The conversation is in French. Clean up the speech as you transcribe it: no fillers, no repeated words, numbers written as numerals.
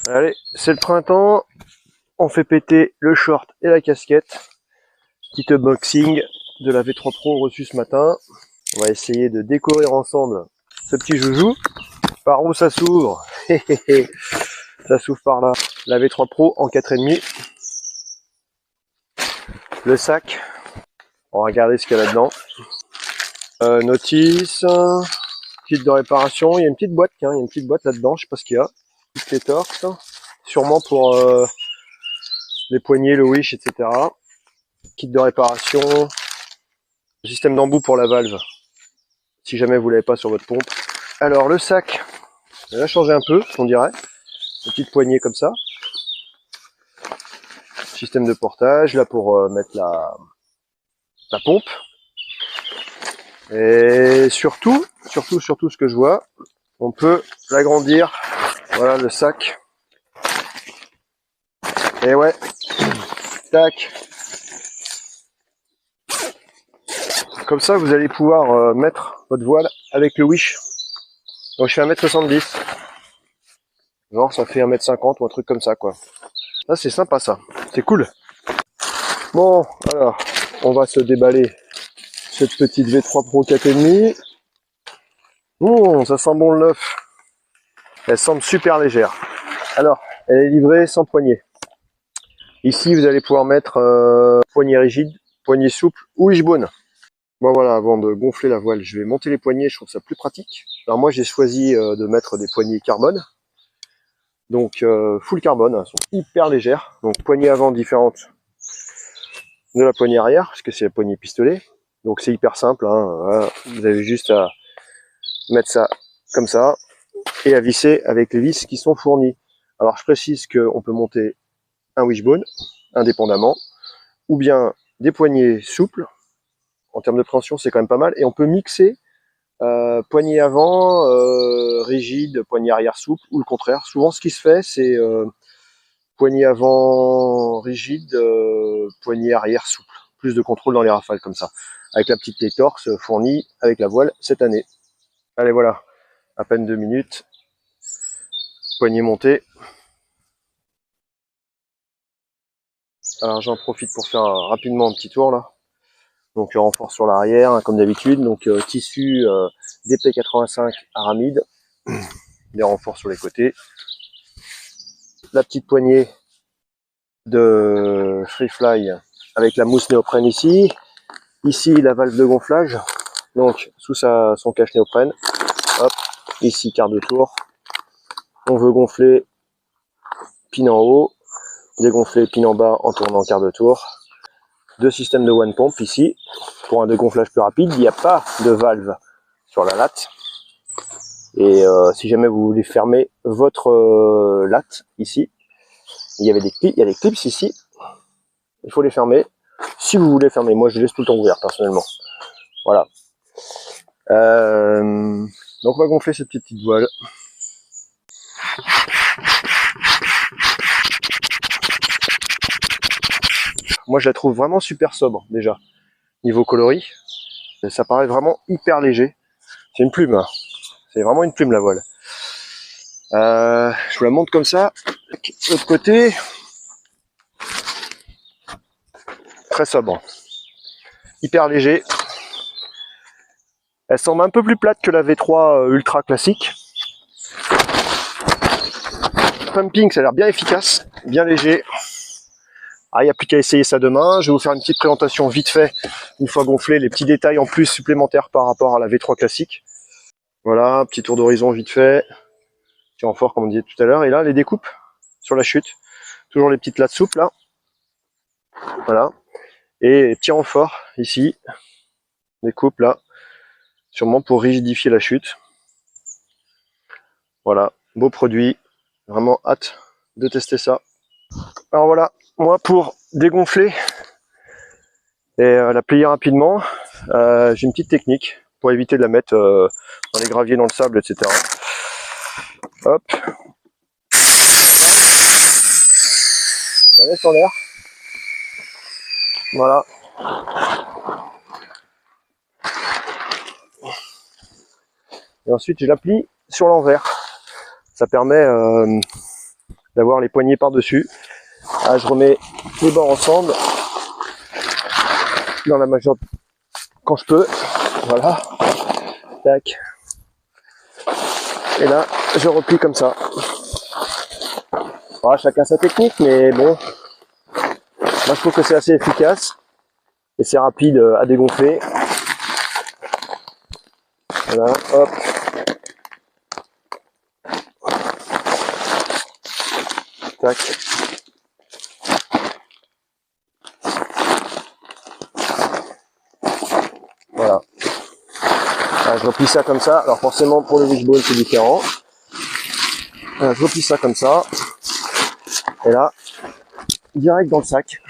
Allez, c'est le printemps, on fait péter le short et la casquette. Petit unboxing de la V3 Pro reçue ce matin. On va essayer de décorer ensemble ce petit joujou. Par où ça s'ouvre? Ça s'ouvre par là. La V3 Pro en 4,5. Le sac. On va regarder ce qu'il y a là-dedans. Notice. Kit de réparation. Il y a une petite boîte, tiens, il y a une petite boîte là-dedans, je sais pas ce qu'il y a. Toutes les torques. Sûrement pour les poignées, le wish, etc. Kit de réparation. Système d'embout pour la valve. Si jamais vous l'avez pas sur votre pompe. Alors le sac, il a changé un peu, on dirait. Une petite poignée comme ça. Système de portage, là pour mettre la pompe. Et surtout ce que je vois, on peut l'agrandir. Voilà le sac. Et ouais, tac. Comme ça, vous allez pouvoir mettre votre voile avec le wish. Donc je fais 1m70. Genre ça fait 1m50 ou un truc comme ça quoi. Ça c'est sympa ça, c'est cool. Bon, alors, on va se déballer cette petite V3 Pro 4,5. Ça sent bon le neuf. Elle semble super légère. Alors, elle est livrée sans poignée. Ici, vous allez pouvoir mettre poignée rigide, poignée souple ou wishbone. Bon voilà, avant de gonfler la voile, je vais monter les poignées, je trouve ça plus pratique. Alors moi, j'ai choisi de mettre des poignées carbone. Donc, full carbone, elles sont hyper légères. Donc, poignée avant différente de la poignée arrière, parce que c'est la poignée pistolet. Donc c'est hyper simple, hein. Voilà. Vous avez juste à mettre ça comme ça et à visser avec les vis qui sont fournies. Alors je précise qu'on peut monter un wishbone indépendamment ou bien des poignées souples. En termes de préhension, c'est quand même pas mal. Et on peut mixer poignée avant rigide, poignée arrière souple ou le contraire. Souvent ce qui se fait, c'est poignée avant rigide, poignée arrière souple. Plus de contrôle dans les rafales comme ça. Avec la petite clé torx fournie avec la voile cette année. Allez voilà, à peine 2 minutes. Poignée montée. Alors j'en profite pour faire rapidement un petit tour là. Donc le renfort sur l'arrière, hein, comme d'habitude. Donc tissu DP85 aramide. Des renforts sur les côtés. La petite poignée de Freefly avec la mousse néoprène ici. Ici la valve de gonflage. Donc sous son cache néoprène. Hop, ici quart de tour. On veut gonfler pin en haut, dégonfler pin en bas en tournant quart de tour. Deux systèmes de one pump ici pour un dégonflage plus rapide. Il n'y a pas de valve sur la latte. Et si jamais vous voulez fermer votre latte ici, il y a des clips ici. Il faut les fermer. Si vous voulez fermer, moi je laisse tout le temps ouvert personnellement. Voilà. Donc on va gonfler cette petite voile. Moi je la trouve vraiment super sobre déjà. Niveau coloris, ça paraît vraiment hyper léger. C'est une plume. C'est vraiment une plume la voile. Je vous la montre comme ça. De l'autre côté, très sobre. Hyper léger. Elle semble un peu plus plate que la V3 Ultra classique. Pumping, ça a l'air bien efficace, bien léger. Ah, il n'y a plus qu'à essayer ça demain. Je vais vous faire une petite présentation vite fait, une fois gonflé, les petits détails en plus supplémentaires par rapport à la V3 classique. Voilà, petit tour d'horizon vite fait. Petit renfort comme on disait tout à l'heure. Et là, les découpes sur la chute. Toujours les petites lattes souples là. Voilà. Et petit renfort ici. Découpe là. Sûrement pour rigidifier la chute. Voilà, beau produit. Vraiment hâte de tester ça. Alors voilà, moi pour dégonfler et la plier rapidement, j'ai une petite technique pour éviter de la mettre dans les graviers, dans le sable, etc. Hop. Je la laisse en l'air. Voilà. Et ensuite je la plie sur l'envers. Ça permet d'avoir les poignées par-dessus. Ah, je remets les bords ensemble dans la majeure quand je peux. Voilà. Tac. Et là, je replie comme ça. Voilà, chacun sa technique, mais bon. Moi, je trouve que c'est assez efficace. Et c'est rapide à dégonfler. Voilà, hop. Tac. Voilà. Alors, je replie ça comme ça. Alors forcément, pour le wishbone, c'est différent. Alors, je replie ça comme ça. Et là, direct dans le sac.